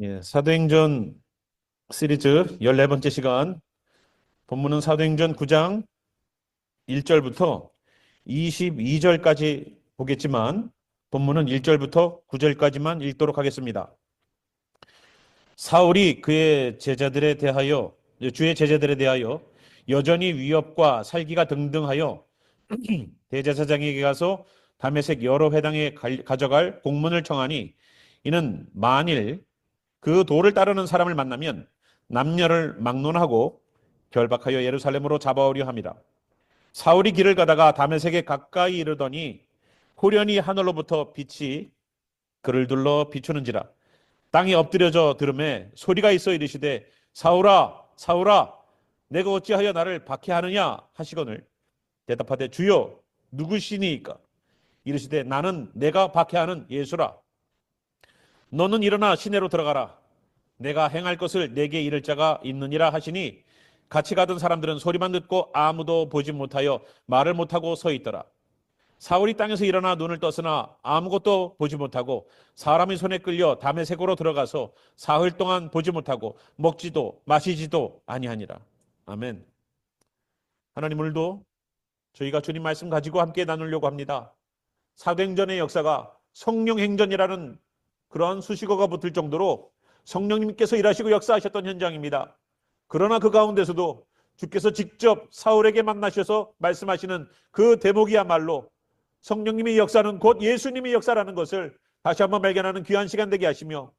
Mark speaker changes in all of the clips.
Speaker 1: 예, 사도행전 시리즈 14번째 시간, 본문은 사도행전 9장 1절부터 22절까지 보겠지만, 본문은 1절부터 9절까지만 읽도록 하겠습니다. 사울이 주의 제자들에 대하여 여전히 위협과 살기가 등등하여 대제사장에게 가서 다메섹 여러 회당에 가져갈 공문을 청하니, 이는 만일 그 도를 따르는 사람을 만나면 남녀를 막론하고 결박하여 예루살렘으로 잡아오려 함이라. 사울이 길을 가다가 다메섹에 가까이 이르더니 호련히 하늘로부터 빛이 그를 둘러 비추는지라. 땅이 엎드려져 들음에 소리가 있어 이르시되, 사울아 사울아, 내가 어찌하여 나를 박해하느냐 하시거늘, 대답하되, 주여 누구시니이까? 이르시되, 나는 내가 박해하는 예수라. 너는 일어나 시내로 들어가라. 내가 행할 것을 내게 이를 자가 있느니라 하시니, 같이 가던 사람들은 소리만 듣고 아무도 보지 못하여 말을 못하고 서 있더라. 사울이 땅에서 일어나 눈을 떴으나 아무것도 보지 못하고 사람의 손에 끌려 다메섹으로 들어가서 사흘 동안 보지 못하고 먹지도 마시지도 아니하니라. 아멘. 하나님, 오늘도 저희가 주님 말씀 가지고 함께 나누려고 합니다. 사도행전의 역사가 성령행전이라는 그러한 수식어가 붙을 정도로 성령님께서 일하시고 역사하셨던 현장입니다. 그러나 그 가운데서도 주께서 직접 사울에게 만나셔서 말씀하시는 그 대목이야말로 성령님의 역사는 곧 예수님의 역사라는 것을 다시 한번 발견하는 귀한 시간 되게 하시며,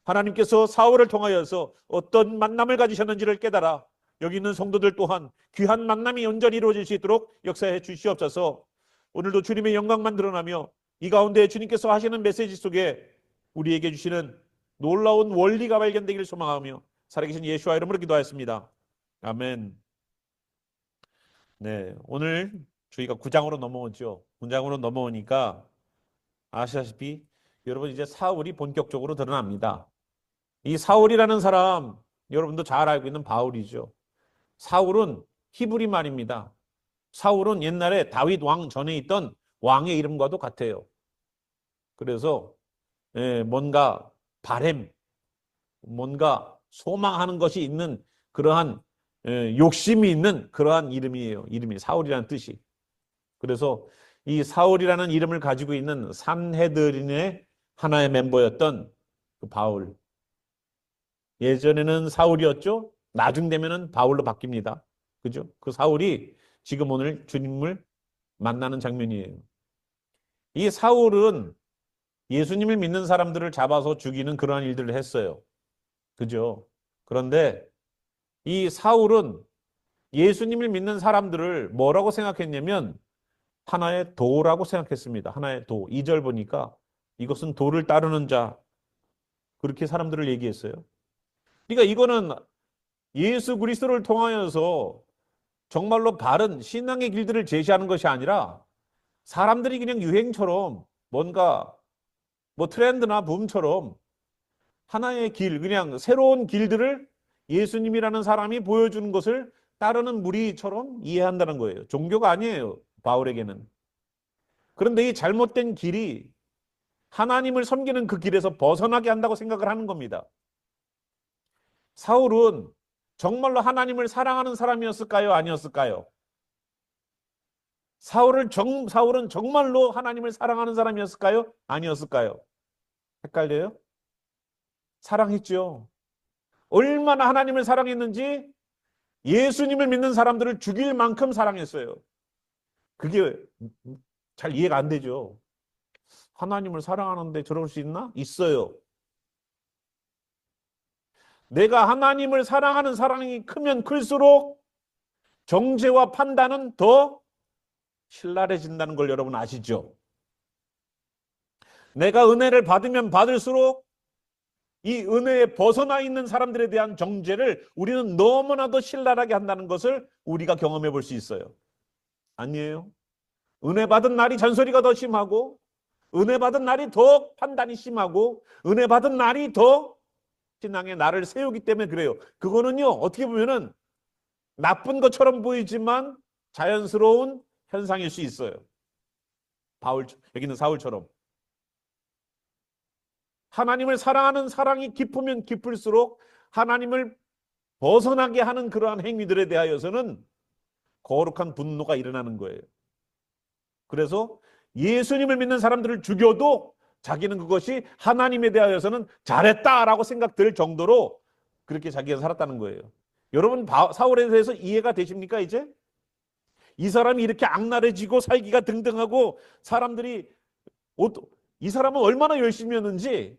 Speaker 1: 하나님께서 사울을 통하여서 어떤 만남을 가지셨는지를 깨달아 여기 있는 성도들 또한 귀한 만남이 온전히 이루어질 수 있도록 역사해 주시옵소서. 오늘도 주님의 영광만 드러나며 이 가운데 주님께서 하시는 메시지 속에 우리에게 주시는 놀라운 원리가 발견되기를 소망하며 살아계신 예수와 이름으로 기도하였습니다. 아멘. 네, 오늘 저희가 9장으로 넘어오죠. 9장으로 넘어오니까 아시다시피 여러분, 이제 사울이 본격적으로 드러납니다. 이 사울이라는 사람, 여러분도 잘 알고 있는 바울이죠. 사울은 히브리 말입니다. 사울은 옛날에 다윗 왕 전에 있던 왕의 이름과도 같아요. 그래서 뭔가 바램, 뭔가 소망하는 것이 있는 그러한 욕심이 있는 그러한 이름이에요. 이름이 사울이라는 뜻이. 그래서 이 사울이라는 이름을 가지고 있는 산헤드린의 하나의 멤버였던 그 바울. 예전에는 사울이었죠. 나중 되면은 바울로 바뀝니다. 그죠? 그 사울이 지금 오늘 주님을 만나는 장면이에요. 이 사울은 예수님을 믿는 사람들을 잡아서 죽이는 그러한 일들을 했어요. 그죠? 그런데 이 사울은 예수님을 믿는 사람들을 뭐라고 생각했냐면 하나의 도라고 생각했습니다. 하나의 도. 2절 보니까 이것은 도를 따르는 자, 그렇게 사람들을 얘기했어요. 그러니까 이거는 예수 그리스도를 통하여서 정말로 바른 신앙의 길들을 제시하는 것이 아니라 사람들이 그냥 유행처럼 뭔가 뭐 트렌드나 붐처럼 하나의 길, 그냥 새로운 길들을 예수님이라는 사람이 보여주는 것을 따르는 무리처럼 이해한다는 거예요. 종교가 아니에요, 바울에게는. 그런데 이 잘못된 길이 하나님을 섬기는 그 길에서 벗어나게 한다고 생각을 하는 겁니다. 사울은 정말로 하나님을 사랑하는 사람이었을까요? 아니었을까요? 사울은 정말로 하나님을 사랑하는 사람이었을까요? 아니었을까요? 헷갈려요? 사랑했죠. 얼마나 하나님을 사랑했는지 예수님을 믿는 사람들을 죽일 만큼 사랑했어요. 그게 잘 이해가 안 되죠. 하나님을 사랑하는데 저럴 수 있나? 있어요. 내가 하나님을 사랑하는 사랑이 크면 클수록 정죄와 판단은 더 신랄해진다는 걸 여러분 아시죠? 내가 은혜를 받으면 받을수록 이 은혜에 벗어나 있는 사람들에 대한 정죄를 우리는 너무나도 신랄하게 한다는 것을 우리가 경험해 볼 수 있어요. 아니에요? 은혜 받은 날이 잔소리가 더 심하고, 은혜 받은 날이 더 판단이 심하고, 은혜 받은 날이 더 신앙의 날을 세우기 때문에 그래요. 그거는요, 어떻게 보면은 나쁜 것처럼 보이지만 자연스러운 현상일 수 있어요. 여기는 사울처럼. 하나님을 사랑하는 사랑이 깊으면 깊을수록 하나님을 벗어나게 하는 그러한 행위들에 대하여서는 거룩한 분노가 일어나는 거예요. 그래서 예수님을 믿는 사람들을 죽여도 자기는 그것이 하나님에 대하여서는 잘했다라고 생각될 정도로 그렇게 자기가 살았다는 거예요. 여러분, 사울에 대해서 이해가 되십니까 이제? 이 사람이 이렇게 악랄해지고 살기가 등등하고 사람들이 이 사람은 얼마나 열심히였는지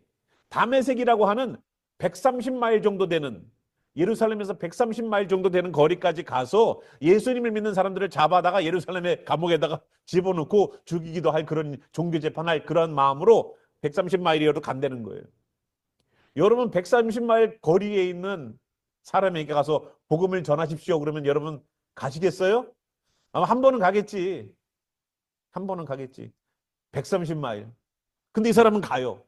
Speaker 1: 다메섹이라고 하는 130마일 정도 되는, 예루살렘에서 130마일 정도 되는 거리까지 가서 예수님을 믿는 사람들을 잡아다가 예루살렘의 감옥에다가 집어넣고 죽이기도 할 그런 종교 재판할 그런 마음으로 130마일이어도 간다는 거예요. 여러분, 130마일 거리에 있는 사람에게 가서 복음을 전하십시오 그러면 여러분 가시겠어요? 아마 한 번은 가겠지. 한 번은 가겠지. 130마일. 근데 이 사람은 가요.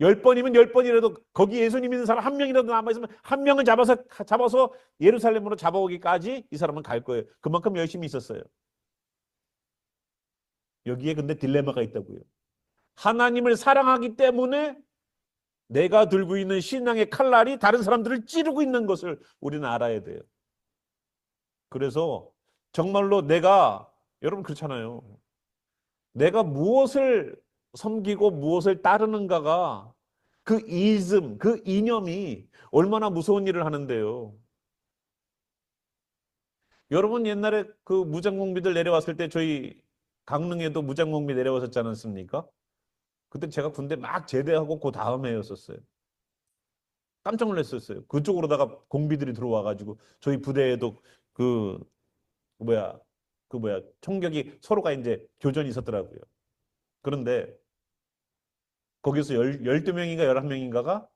Speaker 1: 10번이면 10번이라도 거기 예수님 믿는 사람 한 명이라도 남아있으면 한 명을 잡아서 예루살렘으로 잡아오기까지 이 사람은 갈 거예요. 그만큼 열심히 있었어요. 여기에 근데 딜레마가 있다고요. 하나님을 사랑하기 때문에 내가 들고 있는 신앙의 칼날이 다른 사람들을 찌르고 있는 것을 우리는 알아야 돼요. 그래서 정말로 여러분 그렇잖아요. 내가 무엇을 섬기고 무엇을 따르는가가 그 이즘, 그 이념이 얼마나 무서운 일을 하는데요. 여러분 옛날에 그 무장공비들 내려왔을 때 저희 강릉에도 무장공비 내려왔었지 않았습니까? 그때 제가 군대 막 제대하고 그 다음 해였었어요. 깜짝 놀랐었어요. 그쪽으로다가 공비들이 들어와가지고 저희 부대에도 그 뭐야 총격이 서로가 이제 교전이 있었더라고요. 그런데 거기서 12명인가 11명인가가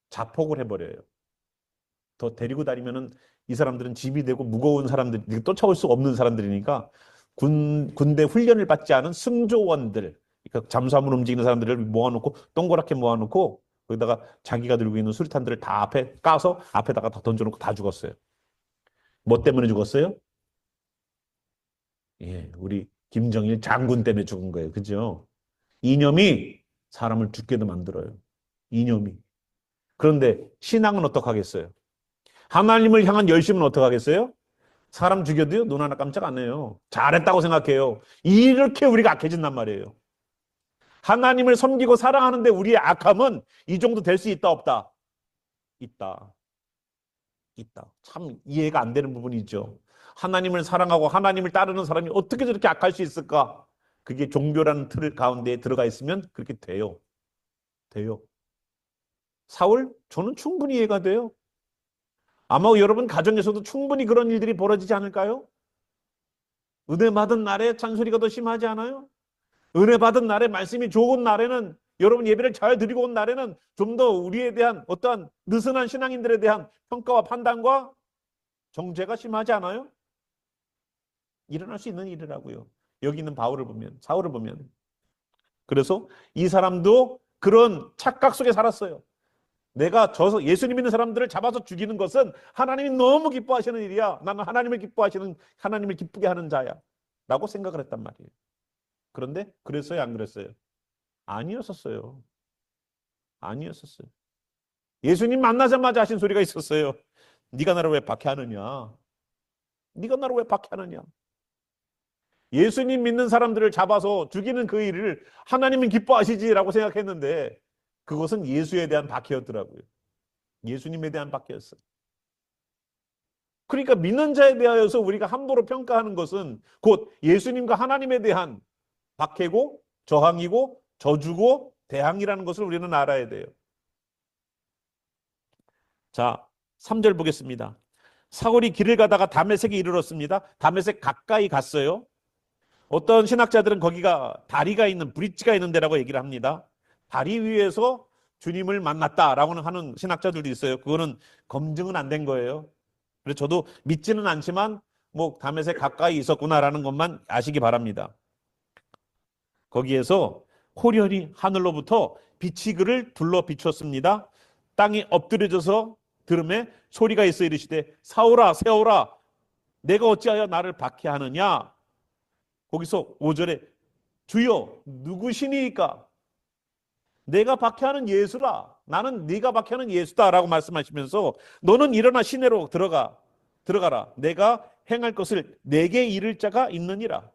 Speaker 1: 자폭을 해버려요. 더 데리고 다니면은 이 사람들은 집이 되고 무거운 사람들, 쫓아올 수 없는 사람들이니까 군대 훈련을 받지 않은 승조원들, 그러니까 잠수함을 움직이는 사람들을 모아놓고 동그랗게 모아놓고 거기다가 자기가 들고 있는 수류탄들을 다 앞에 까서 앞에다가 다 던져놓고 다 죽었어요. 뭐 때문에 죽었어요? 예, 우리 김정일 장군 때문에 죽은 거예요. 그죠? 이념이 사람을 죽게도 만들어요. 이념이. 그런데 신앙은 어떡하겠어요? 하나님을 향한 열심은 어떡하겠어요? 사람 죽여도요, 눈 하나 깜짝 안 해요. 잘했다고 생각해요. 이렇게 우리가 악해진단 말이에요. 하나님을 섬기고 사랑하는데 우리의 악함은 이 정도 될 수 있다, 없다? 있다. 있다. 참 이해가 안 되는 부분이 있죠. 하나님을 사랑하고 하나님을 따르는 사람이 어떻게 저렇게 악할 수 있을까? 그게 종교라는 틀 가운데에 들어가 있으면 그렇게 돼요. 돼요. 사울? 저는 충분히 이해가 돼요. 아마 여러분 가정에서도 충분히 그런 일들이 벌어지지 않을까요? 은혜 받은 날에 잔소리가 더 심하지 않아요? 은혜 받은 날에 말씀이 좋은 날에는 여러분 예배를 잘 드리고 온 날에는 좀 더 우리에 대한 어떠한 느슨한 신앙인들에 대한 평가와 판단과 정죄가 심하지 않아요? 일어날 수 있는 일이라고요. 여기 있는 사울을 보면. 그래서 이 사람도 그런 착각 속에 살았어요. 내가 예수님 믿는 사람들을 잡아서 죽이는 것은 하나님이 너무 기뻐하시는 일이야. 나는 하나님을 기쁘게 하는 자야. 라고 생각을 했단 말이에요. 그런데 그랬어요, 안 그랬어요? 아니었었어요. 아니었었어요. 예수님 만나자마자 하신 소리가 있었어요. 네가 나를 왜 박해하느냐? 네가 나를 왜 박해하느냐? 예수님 믿는 사람들을 잡아서 죽이는 그 일을 하나님은 기뻐하시지라고 생각했는데 그것은 예수에 대한 박해였더라고요. 예수님에 대한 박해였어요. 그러니까 믿는 자에 대하여서 우리가 함부로 평가하는 것은 곧 예수님과 하나님에 대한 박해고 저항이고 저주고 대항이라는 것을 우리는 알아야 돼요. 자, 3절 보겠습니다. 사울이 길을 가다가 다메섹에 이르렀습니다. 다메섹 가까이 갔어요. 어떤 신학자들은 거기가 다리가 있는 브릿지가 있는 데라고 얘기를 합니다. 다리 위에서 주님을 만났다라고 하는 신학자들도 있어요. 그거는 검증은 안 된 거예요. 그래서 저도 믿지는 않지만 뭐 다메섹 가까이 있었구나라는 것만 아시기 바랍니다. 거기에서 호련히 하늘로부터 빛이 그를 둘러 비췄습니다. 땅이 엎드려져서 들음에 소리가 있어 이르시되 사울아 세울아 내가 어찌하여 나를 박해하느냐. 거기서 5절에 주여 누구시니까 내가 박해하는 예수라. 나는 네가 박해하는 예수다라고 말씀하시면서 너는 일어나 시내로 들어가라. 내가 행할 것을 내게 이를 자가 있느니라.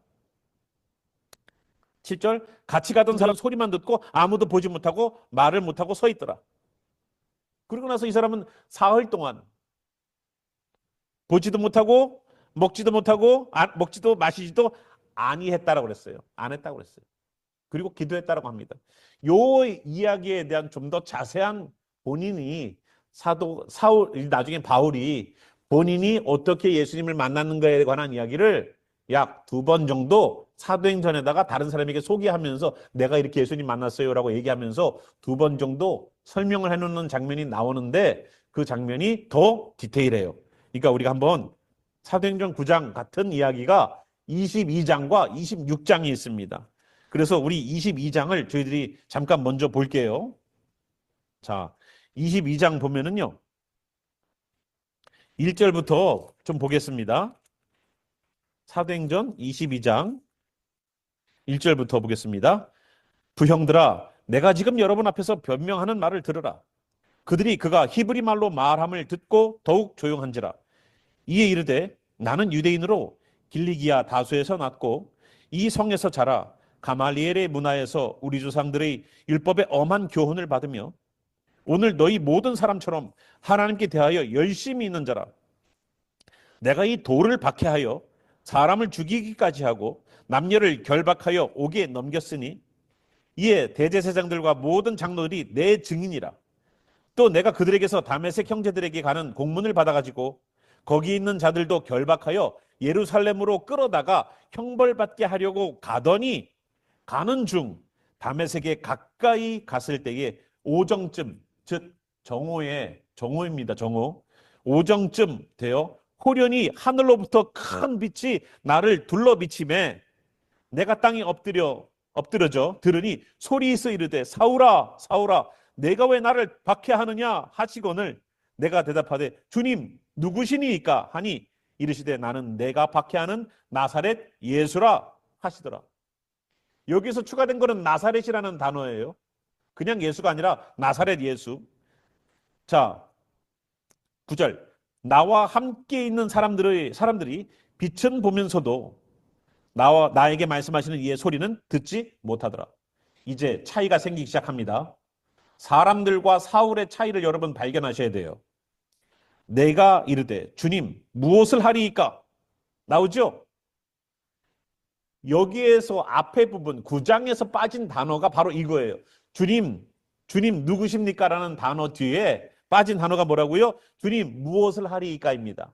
Speaker 1: 7절 같이 가던 사람 소리만 듣고 아무도 보지 못하고 말을 못하고 서 있더라. 그리고 나서 이 사람은 사흘 동안 보지도 못하고 먹지도 못하고 먹지도 마시지도 아니했다라고 그랬어요. 안 했다고 그랬어요. 그리고 기도했다라고 합니다. 요 이야기에 대한 좀 더 자세한 본인이 사울 나중에 바울이 본인이 어떻게 예수님을 만났는가에 관한 이야기를 약 2번 정도 사도행전에다가 다른 사람에게 소개하면서 내가 이렇게 예수님 만났어요라고 얘기하면서 2번 정도 설명을 해놓는 장면이 나오는데 그 장면이 더 디테일해요. 그러니까 우리가 한번 사도행전 9장 같은 이야기가 22장과 26장이 있습니다. 그래서 우리 22장을 저희들이 잠깐 먼저 볼게요. 자, 22장 보면은요. 1절부터 좀 보겠습니다. 사도행전 22장 1절부터 보겠습니다. 부형들아, 내가 지금 여러분 앞에서 변명하는 말을 들으라. 그들이 그가 히브리 말로 말함을 듣고 더욱 조용한지라. 이에 이르되 나는 유대인으로 길리기아 다수에서 났고 이 성에서 자라 가말리엘의 문화에서 우리 조상들의 율법의 엄한 교훈을 받으며 오늘 너희 모든 사람처럼 하나님께 대하여 열심히 있는 자라. 내가 이 돌을 박해하여 사람을 죽이기까지 하고 남녀를 결박하여 옥에 넘겼으니 이에 대제사장들과 모든 장로들이 내 증인이라. 또 내가 그들에게서 다메섹 형제들에게 가는 공문을 받아가지고 거기 있는 자들도 결박하여 예루살렘으로 끌어다가 형벌받게 하려고 가더니 가는 중 다메섹에 가까이 갔을 때에 오정쯤, 즉 정오입니다. 정오. 오정쯤 되어 호련히 하늘로부터 큰 빛이 나를 둘러 비치매 내가 땅에 엎드려져 들으니 소리있어 이르되 사울아 사울아 내가 왜 나를 박해하느냐 하시거늘 내가 대답하되 주님 누구시니까 하니 이르시되 나는 내가 박해하는 나사렛 예수라 하시더라. 여기서 추가된 것은 나사렛이라는 단어예요. 그냥 예수가 아니라 나사렛 예수. 자, 9절 나와 함께 있는 사람들이 빛은 보면서도 나에게 말씀하시는 이의 소리는 듣지 못하더라. 이제 차이가 생기기 시작합니다. 사람들과 사울의 차이를 여러분 발견하셔야 돼요. 내가 이르되 주님 무엇을 하리이까? 나오죠? 여기에서 앞에 부분 9장에서 빠진 단어가 바로 이거예요. 주님 누구십니까? 라는 단어 뒤에 빠진 단어가 뭐라고요? 주님 무엇을 하리이까입니다.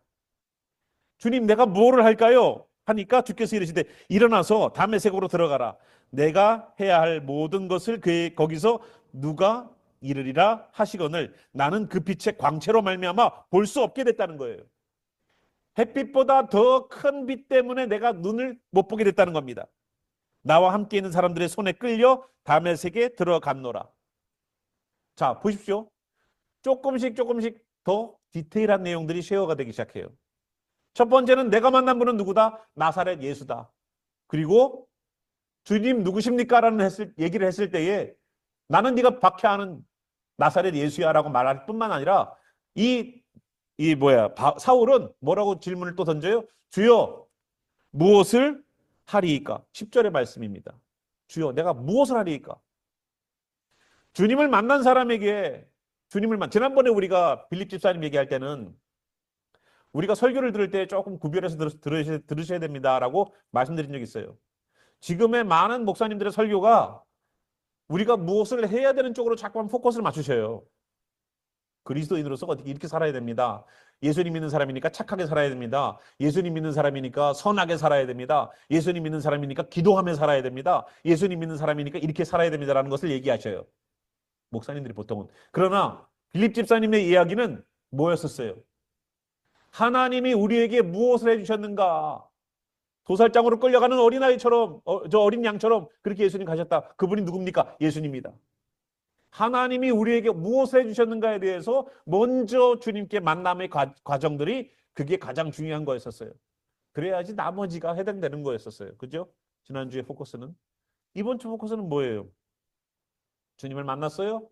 Speaker 1: 주님 내가 무엇을 할까요? 하니까 주께서 이르시되 일어나서 다메섹으로 들어가라. 내가 해야 할 모든 것을 거기서 누가 이르리라 하시거늘 나는 그 빛의 광채로 말미암아 볼 수 없게 됐다는 거예요. 햇빛보다 더 큰 빛 때문에 내가 눈을 못 보게 됐다는 겁니다. 나와 함께 있는 사람들의 손에 끌려 다메섹에 들어갔노라. 자, 보십시오. 조금씩 더 디테일한 내용들이 쉐어가 되기 시작해요. 첫 번째는 내가 만난 분은 누구다? 나사렛 예수다. 그리고 주님 누구십니까? 라는 얘기를 했을 때에 나는 네가 박해하는 나사렛 예수야 라고 말할 뿐만 아니라 사울은 뭐라고 질문을 또 던져요? 주여 무엇을 하리이까? 10절의 말씀입니다. 주여 내가 무엇을 하리이까? 주님을 만난 사람에게 지난번에 우리가 빌립 집사님 얘기할 때는 우리가 설교를 들을 때 조금 구별해서 들으셔야 됩니다라고 말씀드린 적이 있어요. 지금의 많은 목사님들의 설교가 우리가 무엇을 해야 되는 쪽으로 자꾸만 포커스를 맞추셔요. 그리스도인으로서 어떻게 이렇게 살아야 됩니다. 예수님 믿는 사람이니까 착하게 살아야 됩니다. 예수님 믿는 사람이니까 선하게 살아야 됩니다. 예수님 믿는 사람이니까 기도하며 살아야 됩니다. 예수님 믿는 사람이니까 이렇게 살아야 됩니다라는 것을 얘기하셔요. 목사님들이 보통은. 그러나 빌립 집사님의 이야기는 뭐였었어요? 하나님이 우리에게 무엇을 해주셨는가? 도살장으로 끌려가는 어린아이처럼 어린 양처럼 그렇게 예수님 가셨다. 그분이 누굽니까? 예수님이다. 하나님이 우리에게 무엇을 해주셨는가에 대해서 먼저 주님께 만남의 과정들이 그게 가장 중요한 거였었어요. 그래야지 나머지가 해당되는 거였었어요. 그죠? 지난주에 포커스는. 이번 주 포커스는 뭐예요? 주님을 만났어요?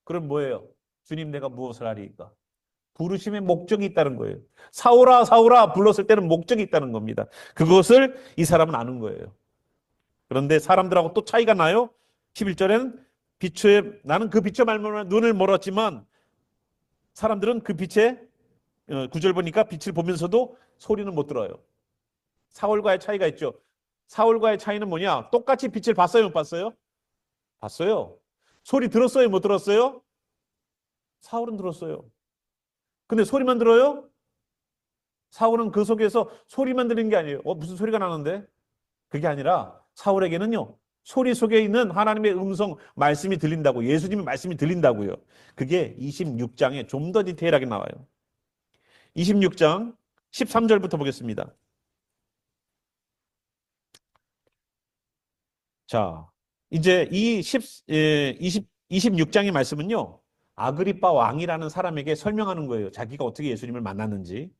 Speaker 1: 그럼 뭐예요? 주님 내가 무엇을 하리이까? 부르심의 목적이 있다는 거예요. 사오라 사오라 불렀을 때는 목적이 있다는 겁니다. 그것을 이 사람은 아는 거예요. 그런데 사람들하고 또 차이가 나요. 11절에는 빛에 나는 그 빛에 말미암아 눈을 멀었지만 사람들은 그 빛에 9절 보니까 빛을 보면서도 소리는 못 들어요. 사울과의 차이가 있죠. 사울과의 차이는 뭐냐? 똑같이 빛을 봤어요, 못 봤어요? 봤어요. 소리 들었어요, 못 들었어요? 사울은 들었어요. 근데 소리만 들어요? 사울은 그 속에서 소리만 들은 게 아니에요. 무슨 소리가 나는데? 그게 아니라 사울에게는요. 소리 속에 있는 하나님의 음성 말씀이 들린다고, 예수님의 말씀이 들린다고요. 그게 26장에 좀 더 디테일하게 나와요. 26장 13절부터 보겠습니다. 자, 이제 이 26장의 말씀은요. 아그리빠 왕이라는 사람에게 설명하는 거예요. 자기가 어떻게 예수님을 만났는지.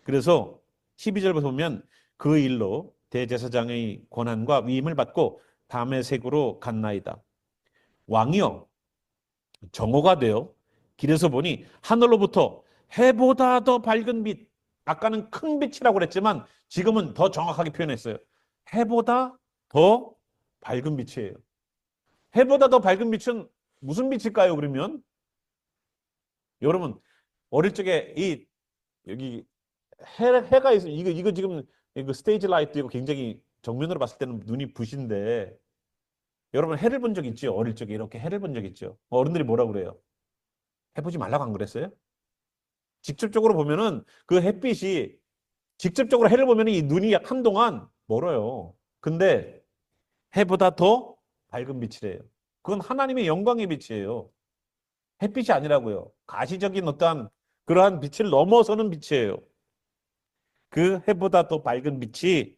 Speaker 1: 그래서 12절부터 보면 그 일로 대제사장의 권한과 위임을 받고 다메섹으로 갔나이다. 왕이요. 정오가 되어 길에서 보니 하늘로부터 해보다 더 밝은 빛. 아까는 큰 빛이라고 그랬지만 지금은 더 정확하게 표현했어요. 해보다 더 밝은 빛이에요. 해보다 더 밝은 빛은 무슨 빛일까요, 그러면? 여러분, 어릴 적에 여기 해가 있어. 이거 지금 이거 스테이지 라이트 이거 굉장히 정면으로 봤을 때는 눈이 부신데 여러분 해를 본 적 있죠? 어릴 적에 이렇게 해를 본 적 있죠? 어른들이 뭐라 그래요? 해보지 말라고 안 그랬어요? 직접적으로 보면은 그 햇빛이 직접적으로 해를 보면 이 눈이 한동안 멀어요. 근데 해보다 더 밝은 빛이래요. 그건 하나님의 영광의 빛이에요. 햇빛이 아니라고요. 가시적인 어떠한 그러한 빛을 넘어서는 빛이에요. 그 해보다 더 밝은 빛이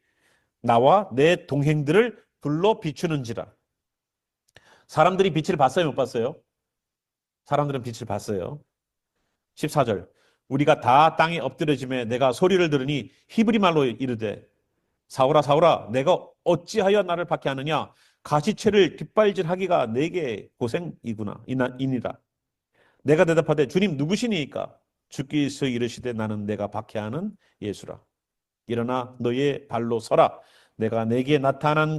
Speaker 1: 나와 내 동행들을 불러 비추는지라. 사람들이 빛을 봤어요, 못 봤어요? 사람들은 빛을 봤어요. 14절. 우리가 다 땅에 엎드려짐에 내가 소리를 들으니 히브리 말로 이르되 사울아 사울아 내가 어찌하여 나를 박해하느냐 가시채를 깃발질하기가 내게 고생이구나 이니라. 내가 대답하되 주님 누구시니까 주께서 이르시되 나는 내가 박해하는 예수라. 일어나 너의 발로 서라. 내가 내게 나타난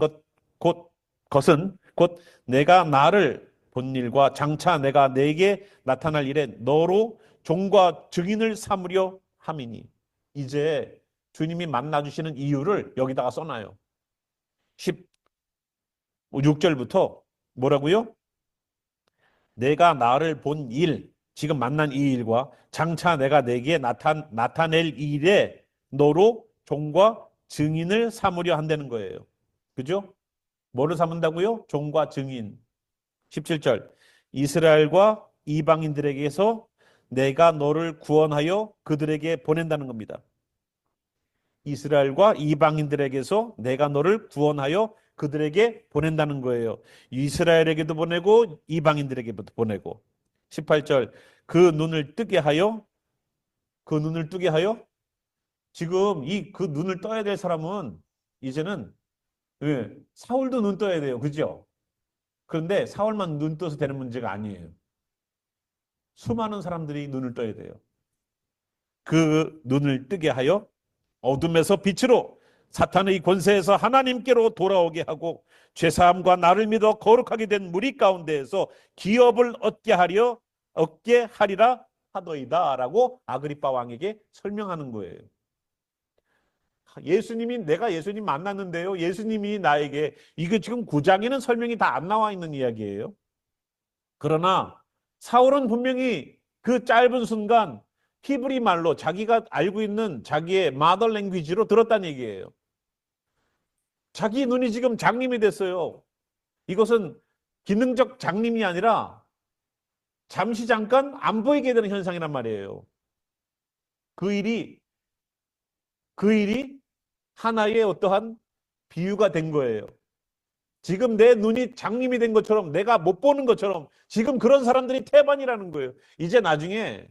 Speaker 1: 것은 곧 내가 나를 본 일과 장차 내가 내게 나타날 일에 너로 종과 증인을 삼으려 함이니. 이제 주님이 만나주시는 이유를 여기다가 써놔요. 16절부터 뭐라고요? 내가 나를 본 일, 지금 만난 이 일과 장차 내가 내게 나타낼 일에 너로 종과 증인을 삼으려 한다는 거예요. 그죠? 뭐를 삼는다고요? 종과 증인. 17절. 이스라엘과 이방인들에게서 내가 너를 구원하여 그들에게 보낸다는 겁니다. 이스라엘과 이방인들에게서 내가 너를 구원하여 그들에게 보낸다는 거예요. 이스라엘에게도 보내고 이방인들에게도 보내고. 18절. 그 눈을 뜨게 하여 지금 그 눈을 떠야 될 사람은 이제는 사울도 눈 떠야 돼요. 그죠? 그런데 사울만 눈 떠서 되는 문제가 아니에요. 수많은 사람들이 눈을 떠야 돼요. 그 눈을 뜨게 하여 어둠에서 빛으로 사탄의 권세에서 하나님께로 돌아오게 하고 죄사함과 나를 믿어 거룩하게 된 무리 가운데에서 기업을 얻게 하리라 하더이다라고 아그리빠 왕에게 설명하는 거예요. 내가 예수님 만났는데요. 예수님이 나에게 이거 지금 9장에는 설명이 다 안 나와 있는 이야기예요. 그러나 사울은 분명히 그 짧은 순간 히브리 말로 자기가 알고 있는 자기의 마더 랭귀지로 들었다는 얘기예요. 자기 눈이 지금 장님이 됐어요. 이것은 기능적 장님이 아니라 잠시 잠깐 안 보이게 되는 현상이란 말이에요. 그 일이 하나의 어떠한 비유가 된 거예요. 지금 내 눈이 장님이 된 것처럼 내가 못 보는 것처럼 지금 그런 사람들이 태반이라는 거예요. 이제 나중에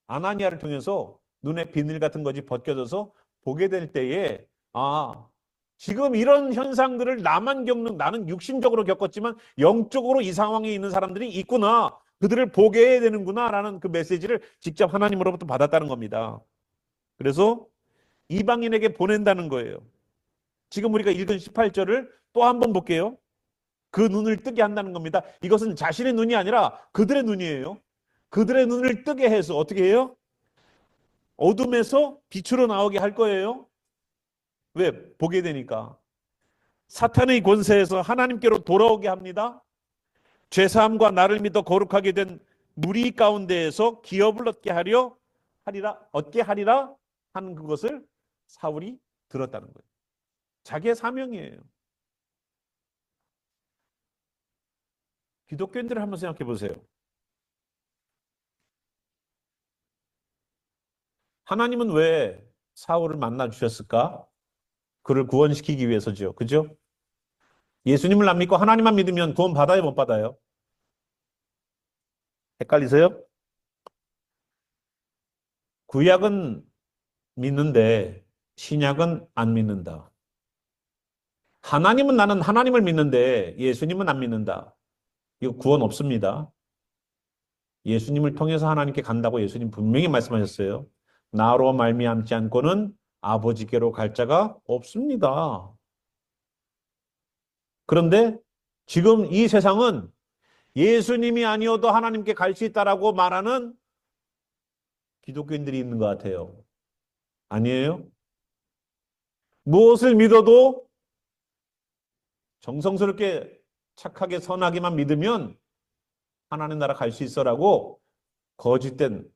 Speaker 1: 아나니아를 통해서 눈에 비늘 같은 것이 벗겨져서 보게 될 때에 지금 이런 현상들을 나만 겪는, 나는 육신적으로 겪었지만 영적으로 이 상황에 있는 사람들이 있구나. 그들을 보게 해야 되는구나. 라는 그 메시지를 직접 하나님으로부터 받았다는 겁니다. 그래서 이방인에게 보낸다는 거예요. 지금 우리가 읽은 18절을 또 한 번 볼게요. 그 눈을 뜨게 한다는 겁니다. 이것은 자신의 눈이 아니라 그들의 눈이에요. 그들의 눈을 뜨게 해서 어떻게 해요? 어둠에서 빛으로 나오게 할 거예요. 왜? 보게 되니까. 사탄의 권세에서 하나님께로 돌아오게 합니다. 죄사함과 나를 믿어 거룩하게 된 무리 가운데에서 기업을 얻게 하리라 하는 그것을 사울이 들었다는 거예요. 자기의 사명이에요. 기독교인들을 한번 생각해 보세요. 하나님은 왜 사울을 만나 주셨을까? 그를 구원시키기 위해서죠. 그죠? 예수님을 안 믿고 하나님만 믿으면 구원 받아요, 못 받아요? 헷갈리세요? 구약은 믿는데 신약은 안 믿는다. 하나님은 나는 하나님을 믿는데 예수님은 안 믿는다. 이거 구원 없습니다. 예수님을 통해서 하나님께 간다고 예수님 분명히 말씀하셨어요. 나로 말미암지 않고는 아버지께로 갈 자가 없습니다. 그런데 지금 이 세상은 예수님이 아니어도 하나님께 갈 수 있다라고 말하는 기독교인들이 있는 것 같아요. 아니에요? 무엇을 믿어도 정성스럽게 착하게 선하게만 믿으면 하나님 나라 갈 수 있어라고 거짓된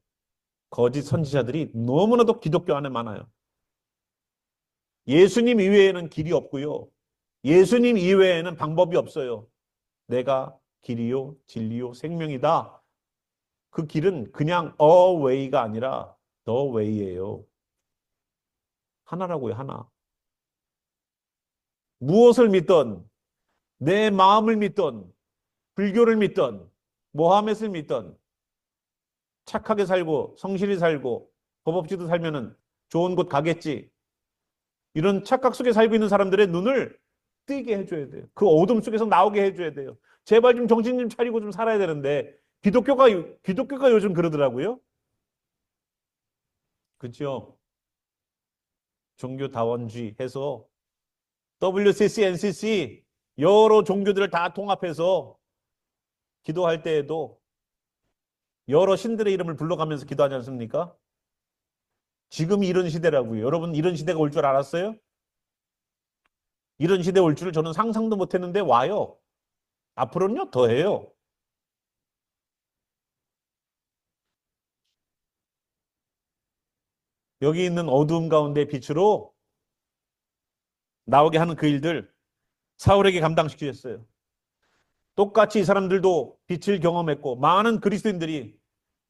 Speaker 1: 거짓 선지자들이 너무나도 기독교 안에 많아요. 예수님 이외에는 길이 없고요. 예수님 이외에는 방법이 없어요. 내가 길이요, 진리요, 생명이다. 그 길은 그냥 a way가 아니라 the way예요. 하나라고요, 하나. 무엇을 믿던, 내 마음을 믿던, 불교를 믿던, 모하멧을 믿던, 착하게 살고, 성실히 살고, 법 없이도 살면은 좋은 곳 가겠지. 이런 착각 속에 살고 있는 사람들의 눈을 뜨게 해줘야 돼요. 그 어둠 속에서 나오게 해줘야 돼요. 제발 좀 정신 좀 차리고 좀 살아야 되는데, 기독교가 요즘 그러더라고요. 그죠? 종교다원주의 해서 WCC, NCC 여러 종교들을 다 통합해서 기도할 때에도 여러 신들의 이름을 불러가면서 기도하지 않습니까? 지금이 이런 시대라고요. 여러분 이런 시대가 올 줄 알았어요? 이런 시대 올 줄을 저는 상상도 못했는데 와요. 앞으로는요 더 해요. 여기 있는 어두움 가운데 빛으로 나오게 하는 그 일들 사울에게 감당시키셨어요. 똑같이 이 사람들도 빛을 경험했고 많은 그리스도인들이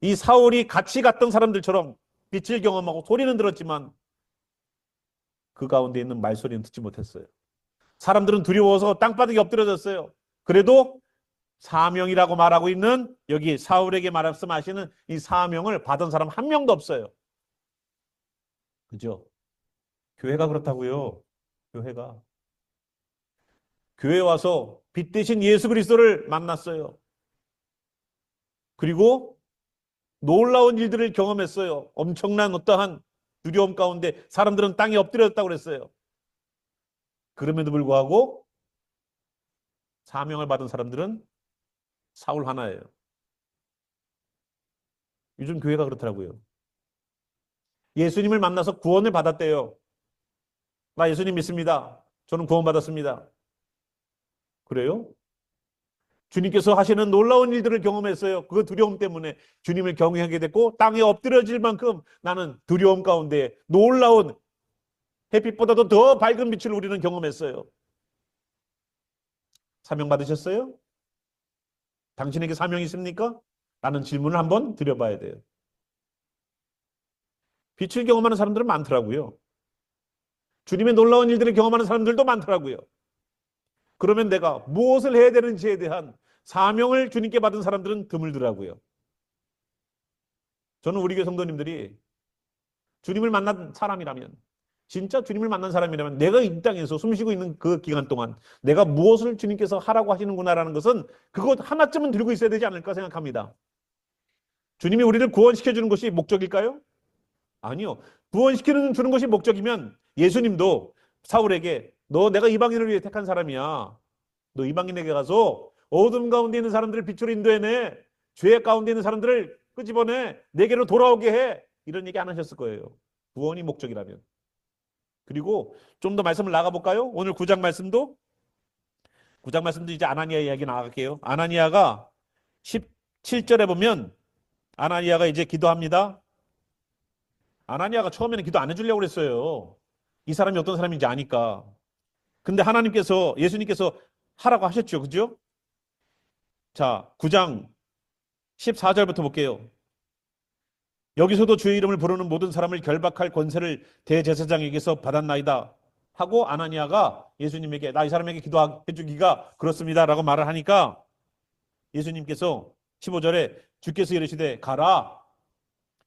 Speaker 1: 이 사울이 같이 갔던 사람들처럼 빛을 경험하고 소리는 들었지만 그 가운데 있는 말소리는 듣지 못했어요. 사람들은 두려워서 땅바닥에 엎드려졌어요. 그래도 사명이라고 말하고 있는 여기 사울에게 말씀하시는 이 사명을 받은 사람 한 명도 없어요. 그죠? 교회가 그렇다고요. 교회가. 교회 와서 빛 대신 예수 그리스도를 만났어요. 그리고 놀라운 일들을 경험했어요. 엄청난 어떠한 두려움 가운데 사람들은 땅에 엎드렸다고 그랬어요. 그럼에도 불구하고 사명을 받은 사람들은 사울 하나예요. 요즘 교회가 그렇더라고요. 예수님을 만나서 구원을 받았대요. 나 예수님 믿습니다. 저는 구원받았습니다. 그래요? 주님께서 하시는 놀라운 일들을 경험했어요. 그 두려움 때문에 주님을 경외하게 됐고 땅에 엎드려질 만큼 나는 두려움 가운데 놀라운 햇빛보다도 더 밝은 빛을 우리는 경험했어요. 사명 받으셨어요? 당신에게 사명이 있습니까? 라는 질문을 한번 드려봐야 돼요. 빛을 경험하는 사람들은 많더라고요. 주님의 놀라운 일들을 경험하는 사람들도 많더라고요. 그러면 내가 무엇을 해야 되는지에 대한 사명을 주님께 받은 사람들은 드물더라고요. 저는 우리 교회 성도님들이 주님을 만난 사람이라면 진짜 주님을 만난 사람이라면 내가 이 땅에서 숨쉬고 있는 그 기간 동안 내가 무엇을 주님께서 하라고 하시는구나라는 것은 그것 하나쯤은 들고 있어야 되지 않을까 생각합니다. 주님이 우리를 구원시켜 주는 것이 목적일까요? 아니요. 구원시키는 주는 것이 목적이면 예수님도 사울에게 너 내가 이방인을 위해 택한 사람이야. 너 이방인에게 가서 어둠 가운데 있는 사람들을 빛으로 인도해내. 죄 가운데 있는 사람들을 끄집어내. 내게로 돌아오게 해. 이런 얘기 안 하셨을 거예요. 구원이 목적이라면. 그리고 좀 더 말씀을 나가볼까요? 오늘 9장 말씀도 이제 아나니아 이야기 나갈게요. 아나니아가 17절에 보면 아나니아가 이제 기도합니다. 아나니아가 처음에는 기도 안 해주려고 그랬어요. 이 사람이 어떤 사람인지 아니까. 근데 예수님께서 하라고 하셨죠. 그죠? 자, 9장 14절부터 볼게요. 여기서도 주의 이름을 부르는 모든 사람을 결박할 권세를 대제사장에게서 받았나이다. 하고 아나니아가 예수님에게 나 이 사람에게 기도해 주기가 그렇습니다. 라고 말을 하니까 예수님께서 15절에 주께서 이르시되 가라.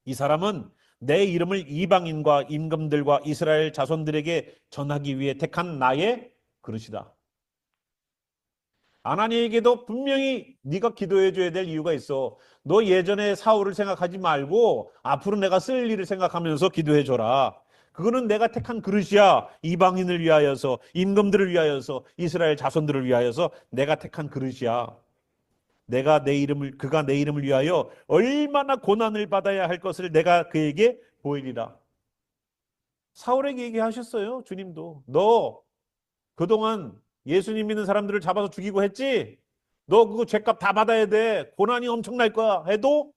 Speaker 1: 이 사람은 내 이름을 이방인과 임금들과 이스라엘 자손들에게 전하기 위해 택한 나의 그릇이다. 아나니에게도 분명히 네가 기도해 줘야 될 이유가 있어. 너 예전에 사울을 생각하지 말고 앞으로 내가 쓸 일을 생각하면서 기도해 줘라. 그거는 내가 택한 그릇이야. 이방인을 위하여서, 임금들을 위하여서, 이스라엘 자손들을 위하여서 내가 택한 그릇이야. 그가 내 이름을 위하여 얼마나 고난을 받아야 할 것을 내가 그에게 보이리라. 사울에게 얘기하셨어요. 주님도. 너 그동안 예수님 믿는 사람들을 잡아서 죽이고 했지? 너 그거 죄값 다 받아야 돼. 고난이 엄청날 거야. 해도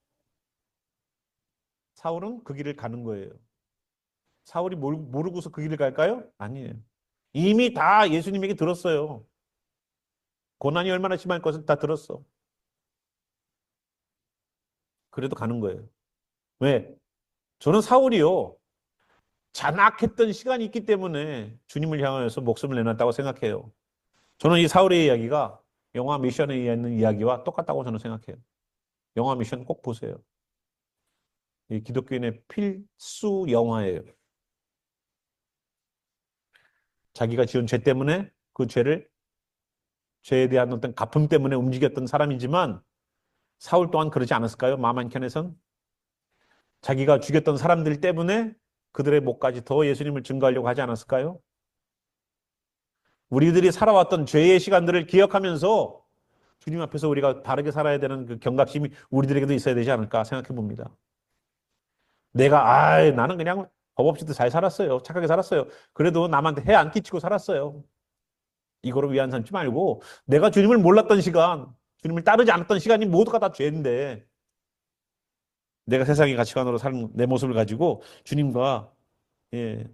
Speaker 1: 사울은 그 길을 가는 거예요. 사울이 모르고서 그 길을 갈까요? 아니에요. 이미 다 예수님에게 들었어요. 고난이 얼마나 심할 것을 다 들었어. 그래도 가는 거예요. 왜? 저는 사울이요. 잔악했던 시간이 있기 때문에 주님을 향하여서 목숨을 내놨다고 생각해요. 저는 이 사울의 이야기가 영화 미션에 있는 이야기와 똑같다고 저는 생각해요. 영화 미션 꼭 보세요. 이 기독교인의 필수 영화예요. 자기가 지은 죄 때문에 그 죄에 대한 어떤 갚음 때문에 움직였던 사람이지만 사울 또한 그러지 않았을까요? 마음 한켠에선 자기가 죽였던 사람들 때문에 그들의 목까지 더 예수님을 증거하려고 하지 않았을까요? 우리들이 살아왔던 죄의 시간들을 기억하면서 주님 앞에서 우리가 바르게 살아야 되는 그 경각심이 우리들에게도 있어야 되지 않을까 생각해 봅니다. 나는 그냥 법 없이도 잘 살았어요. 착하게 살았어요. 그래도 남한테 해 안 끼치고 살았어요. 이거로 위안 삼지 말고 내가 주님을 몰랐던 시간, 주님을 따르지 않았던 시간이 모두가 다 죄인데 내가 세상의 가치관으로 사는 내 모습을 가지고 주님과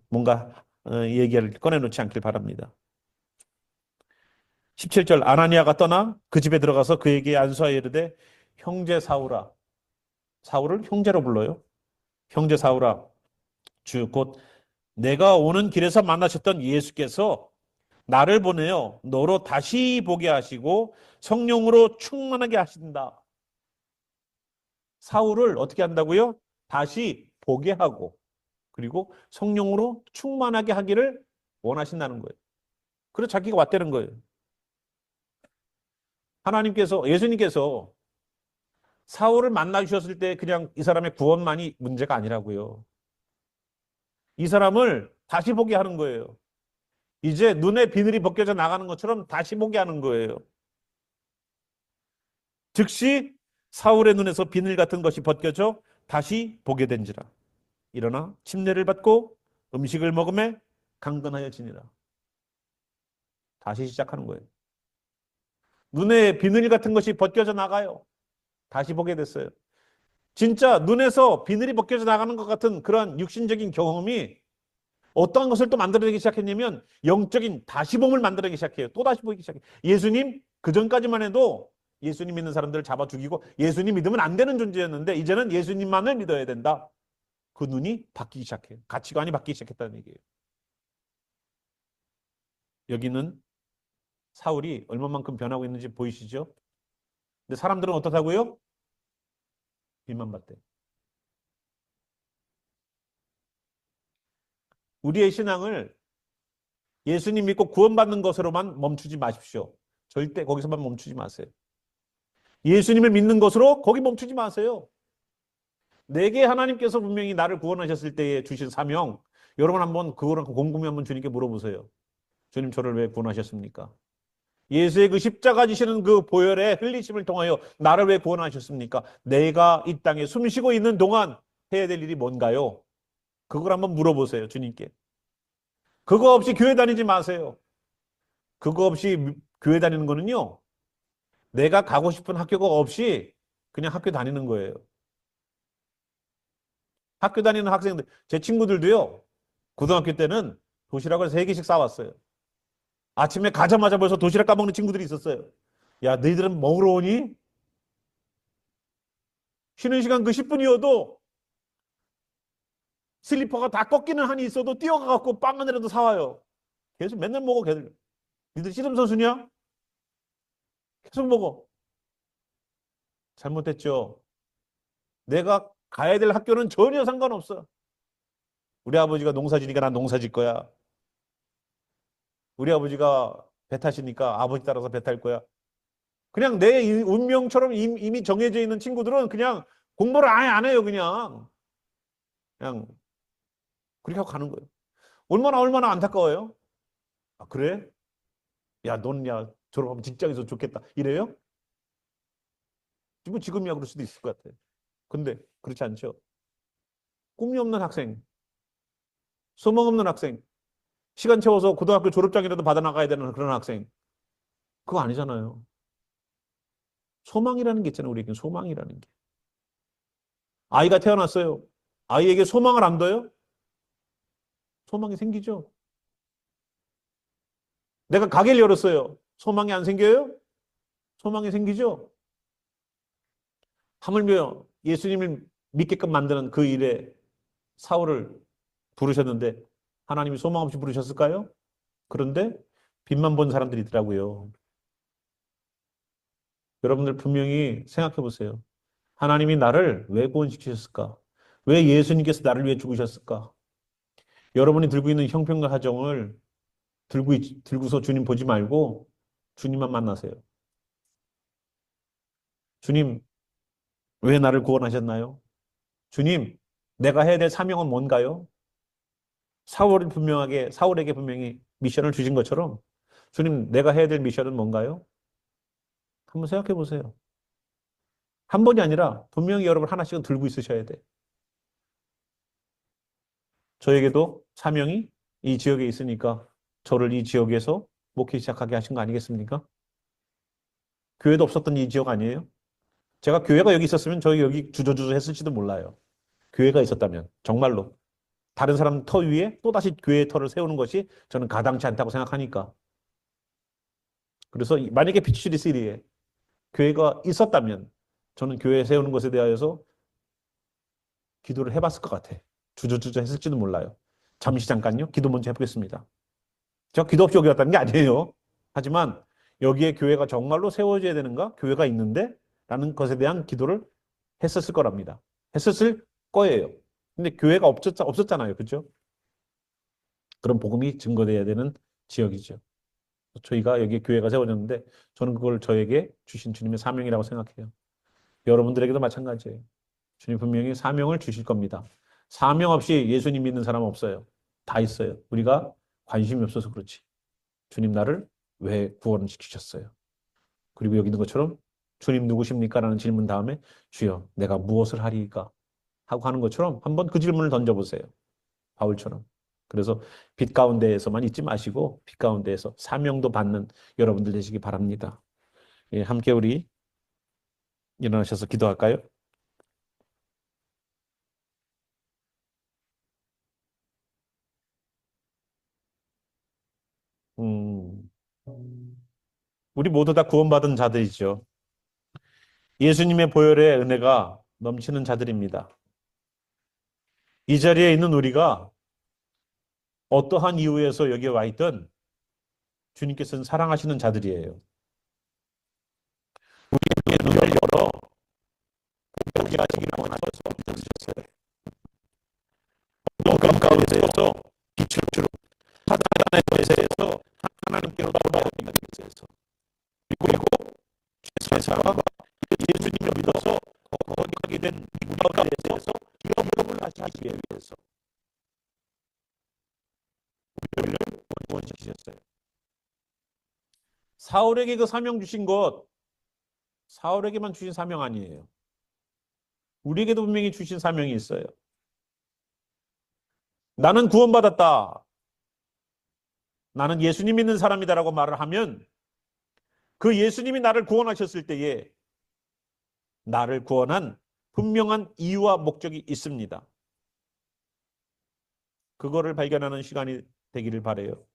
Speaker 1: 뭔가 얘기를 꺼내놓지 않길 바랍니다. 17절 아나니아가 떠나 그 집에 들어가서 그에게 안수하여 이르되 형제 사울아 사울을 형제로 불러요. 형제 사울아 주 곧 내가 오는 길에서 만나셨던 예수께서 나를 보내어 너로 다시 보게 하시고 성령으로 충만하게 하신다. 사울을 어떻게 한다고요? 다시 보게 하고 그리고 성령으로 충만하게 하기를 원하신다는 거예요. 그래서 자기가 왔다는 거예요. 예수님께서 사울을 만나 주셨을 때 그냥 이 사람의 구원만이 문제가 아니라고요. 이 사람을 다시 보게 하는 거예요. 이제 눈에 비늘이 벗겨져 나가는 것처럼 다시 보게 하는 거예요. 즉시 사울의 눈에서 비늘 같은 것이 벗겨져 다시 보게 된지라. 일어나 침례를 받고 음식을 먹음에 강건하여지니라. 다시 시작하는 거예요. 눈에 비늘 같은 것이 벗겨져 나가요. 다시 보게 됐어요. 진짜 눈에서 비늘이 벗겨져 나가는 것 같은 그런 육신적인 경험이 어떠한 것을 또 만들어내기 시작했냐면 영적인 다시봄을 만들어내기 시작해요. 또 다시 보이기 시작해요. 예수님 그전까지만 해도 예수님 믿는 사람들을 잡아 죽이고 예수님 믿으면 안 되는 존재였는데 이제는 예수님만을 믿어야 된다. 그 눈이 바뀌기 시작해요. 가치관이 바뀌기 시작했다는 얘기예요. 여기는 사울이 얼마만큼 변하고 있는지 보이시죠? 근데 사람들은 어떻다고요? 비난받대. 우리의 신앙을 예수님 믿고 구원받는 것으로만 멈추지 마십시오. 절대 거기서만 멈추지 마세요. 예수님을 믿는 것으로 거기 멈추지 마세요. 내게 하나님께서 분명히 나를 구원하셨을 때에 주신 사명, 여러분 한번 그거랑 곰곰이 한번 주님께 물어보세요. 주님 저를 왜 구원하셨습니까? 예수의 그 십자가 지시는 그 보혈의 흘리심을 통하여 나를 왜 구원하셨습니까? 내가 이 땅에 숨 쉬고 있는 동안 해야 될 일이 뭔가요? 그걸 한번 물어보세요, 주님께. 그거 없이 교회 다니지 마세요. 그거 없이 교회 다니는 거는요, 내가 가고 싶은 학교가 없이 그냥 학교 다니는 거예요. 학교 다니는 학생들, 제 친구들도요, 고등학교 때는 도시락을 3개씩 싸왔어요. 아침에 가자마자 벌써 도시락 까먹는 친구들이 있었어요. 야, 너희들은 먹으러 오니? 쉬는 시간 그 10분이어도 슬리퍼가 다 꺾이는 한이 있어도 뛰어가갖고 빵 하나라도 사와요. 계속 맨날 먹어, 걔들. 니들 씨름 선수냐? 계속 먹어. 잘못했죠. 내가 가야 될 학교는 전혀 상관없어. 우리 아버지가 농사 지니까 난 농사 질 거야. 우리 아버지가 배 타시니까 아버지 따라서 배 탈 거야. 그냥 내 운명처럼 이미 정해져 있는 친구들은 그냥 공부를 아예 안 해요, 그냥 그렇게 하고 가는 거예요. 얼마나 안타까워요? 아, 그래? 야, 넌 야, 졸업하면 직장에서 좋겠다. 이래요? 지금이야 그럴 수도 있을 것 같아요. 근데 그렇지 않죠. 꿈이 없는 학생, 소망 없는 학생, 시간 채워서 고등학교 졸업장이라도 받아 나가야 되는 그런 학생. 그거 아니잖아요. 소망이라는 게 있잖아요. 우리에게 소망이라는 게. 아이가 태어났어요. 아이에게 소망을 안 둬요? 소망이 생기죠. 내가 가게를 열었어요. 소망이 안 생겨요? 소망이 생기죠. 하물며 예수님을 믿게끔 만드는 그 일에 사울을 부르셨는데 하나님이 소망 없이 부르셨을까요? 그런데 빛만 본 사람들이 있더라고요. 여러분들 분명히 생각해 보세요. 하나님이 나를 왜 구원시키셨을까? 왜 예수님께서 나를 위해 죽으셨을까? 여러분이 들고 있는 형편과 사정을 들고서 주님 보지 말고 주님만 만나세요. 주님, 왜 나를 구원하셨나요? 주님, 내가 해야 될 사명은 뭔가요? 사울에게 분명히 미션을 주신 것처럼 주님, 내가 해야 될 미션은 뭔가요? 한번 생각해 보세요. 한 번이 아니라 분명히 여러분 하나씩은 들고 있으셔야 돼. 저에게도 사명이 이 지역에 있으니까 저를 이 지역에서 목회 시작하게 하신 거 아니겠습니까? 교회도 없었던 이 지역 아니에요? 제가 교회가 여기 있었으면 저희 여기 주저주저 했을지도 몰라요. 교회가 있었다면 정말로 다른 사람 터 위에 또다시 교회의 터를 세우는 것이 저는 가당치 않다고 생각하니까. 그래서 만약에 피치리 시리에 교회가 있었다면 저는 교회 세우는 것에 대하여서 기도를 해봤을 것 같아. 주저주저 했을지도 몰라요. 잠깐요. 기도 먼저 해보겠습니다. 제가 기도 없이 여기 왔다는 게 아니에요. 하지만 여기에 교회가 정말로 세워져야 되는가? 교회가 있는데? 라는 것에 대한 기도를 했었을 거랍니다. 했었을 거예요. 근데 교회가 없었잖아요. 그죠? 그런 복음이 증거돼야 되는 지역이죠. 저희가 여기에 교회가 세워졌는데 저는 그걸 저에게 주신 주님의 사명이라고 생각해요. 여러분들에게도 마찬가지예요. 주님 분명히 사명을 주실 겁니다. 사명 없이 예수님 믿는 사람은 없어요. 다 있어요. 우리가 관심이 없어서 그렇지. 주님 나를 왜 구원시키셨어요? 그리고 여기 있는 것처럼 주님 누구십니까? 라는 질문 다음에 주여 내가 무엇을 하리까? 하고 하는 것처럼 한번 그 질문을 던져보세요. 바울처럼. 그래서 빛 가운데에서만 있지 마시고 빛 가운데에서 사명도 받는 여러분들 되시기 바랍니다. 예, 함께 우리 일어나셔서 기도할까요? 음, 우리 모두 다 구원받은 자들이죠. 예수님의 보혈의 은혜가 넘치는 자들입니다. 이 자리에 있는 우리가 어떠한 이유에서 여기에 와 있든 주님께서는 사랑하시는 자들이에요. 우리의 눈을 열어 보게 하시기를 원하셔서 믿으셨어요. 어둠 가운데서 빛을 된 이 문화에 대해서 기업을 다시 하시기 위해서 우리를 구원시키셨어요. 사울에게 그 사명 주신 것, 사울에게만 주신 사명 아니에요. 우리에게도 분명히 주신 사명이 있어요. 나는 구원받았다. 나는 예수님 믿는 사람이다라고 말을 하면 그 예수님이 나를 구원하셨을 때에 나를 구원한 분명한 이유와 목적이 있습니다. 그거를 발견하는 시간이 되기를 바라요.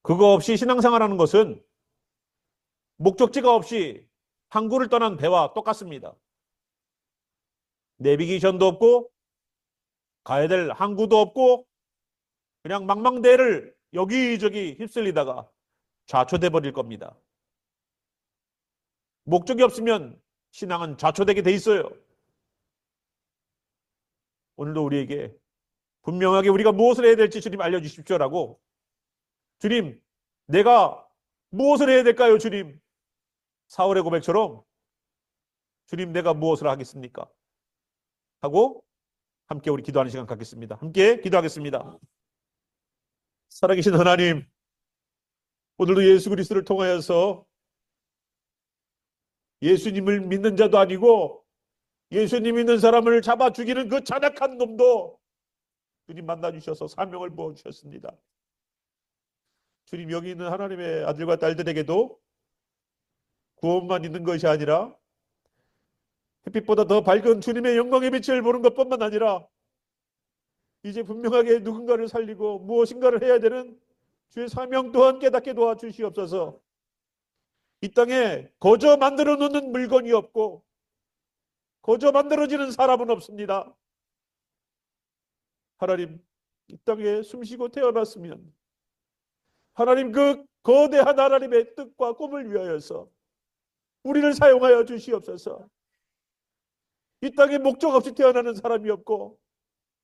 Speaker 1: 그거 없이 신앙생활하는 것은 목적지가 없이 항구를 떠난 배와 똑같습니다. 내비게이션도 없고 가야 될 항구도 없고 그냥 망망대해를 여기저기 휩쓸리다가 좌초돼 버릴 겁니다. 목적이 없으면 신앙은 좌초되게 돼 있어요. 오늘도 우리에게 분명하게 우리가 무엇을 해야 될지 주님 알려주십시오라고, 주님 내가 무엇을 해야 될까요 주님? 사울의 고백처럼 주님 내가 무엇을 하겠습니까? 하고 함께 우리 기도하는 시간 갖겠습니다. 함께 기도하겠습니다. 살아계신 하나님, 오늘도 예수 그리스도를 통하여서 예수님을 믿는 자도 아니고 예수님 믿는 사람을 잡아 죽이는 그 잔악한 놈도 주님 만나주셔서 사명을 부어주셨습니다. 주님, 여기 있는 하나님의 아들과 딸들에게도 구원만 있는 것이 아니라 햇빛보다 더 밝은 주님의 영광의 빛을 보는 것뿐만 아니라 이제 분명하게 누군가를 살리고 무엇인가를 해야 되는 주의 사명 또한 깨닫게 도와주시옵소서. 이 땅에 거저 만들어 놓는 물건이 없고 거저 만들어지는 사람은 없습니다. 하나님, 이 땅에 숨쉬고 태어났으면 하나님 그 거대한 하나님의 뜻과 꿈을 위하여서 우리를 사용하여 주시옵소서. 이 땅에 목적 없이 태어나는 사람이 없고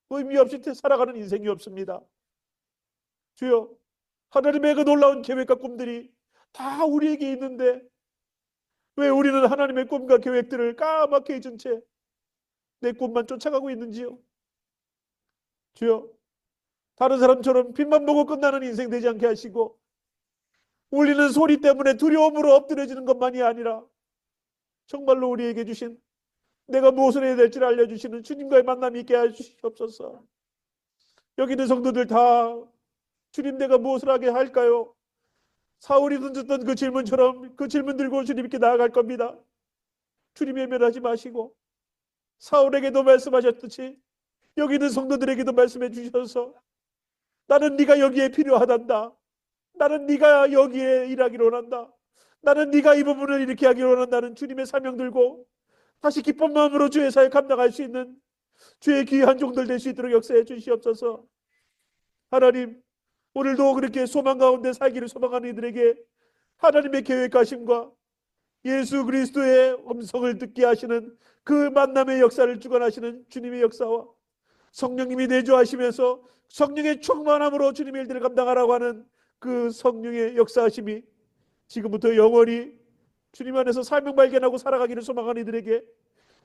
Speaker 1: 의미 없이 살아가는 인생이 없습니다. 주여, 하나님의 그 놀라운 계획과 꿈들이 다 우리에게 있는데 왜 우리는 하나님의 꿈과 계획들을 까맣게 잊은 채 내 꿈만 쫓아가고 있는지요? 주여, 다른 사람처럼 빛만 보고 끝나는 인생 되지 않게 하시고 울리는 소리 때문에 두려움으로 엎드려지는 것만이 아니라 정말로 우리에게 주신 내가 무엇을 해야 될지를 알려주시는 주님과의 만남이 있게 하시옵소서. 여기 있는 성도들 다 주님 내가 무엇을 하게 할까요? 사울이 던졌던 그 질문처럼 그 질문 들고 주님께 나아갈 겁니다. 주님 외면하지 마시고 사울에게도 말씀하셨듯이 여기 있는 성도들에게도 말씀해 주셔서 나는 네가 여기에 필요하단다. 나는 네가 여기에 일하기를 원한다. 나는 네가 이 부분을 이렇게 하기를 원한다는 주님의 사명 들고 다시 기쁜 마음으로 주의 사역 감당할 수 있는 주의 귀한 종들 될 수 있도록 역사해 주시옵소서. 하나님, 오늘도 그렇게 소망 가운데 살기를 소망하는 이들에게 하나님의 계획하심과 예수 그리스도의 음성을 듣게 하시는 그 만남의 역사를 주관하시는 주님의 역사와 성령님이 내주하시면서 성령의 충만함으로 주님의 일들을 감당하라고 하는 그 성령의 역사하심이 지금부터 영원히 주님 안에서 사명 발견하고 살아가기를 소망하는 이들에게,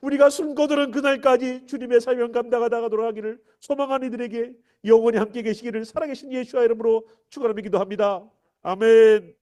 Speaker 1: 우리가 숨거두는 그날까지 주님의 사명 감당하다 가도록 하기를 소망하는 이들에게 영원히 함께 계시기를 살아계신 예수와 이름으로 축원하며 기도합니다. 아멘.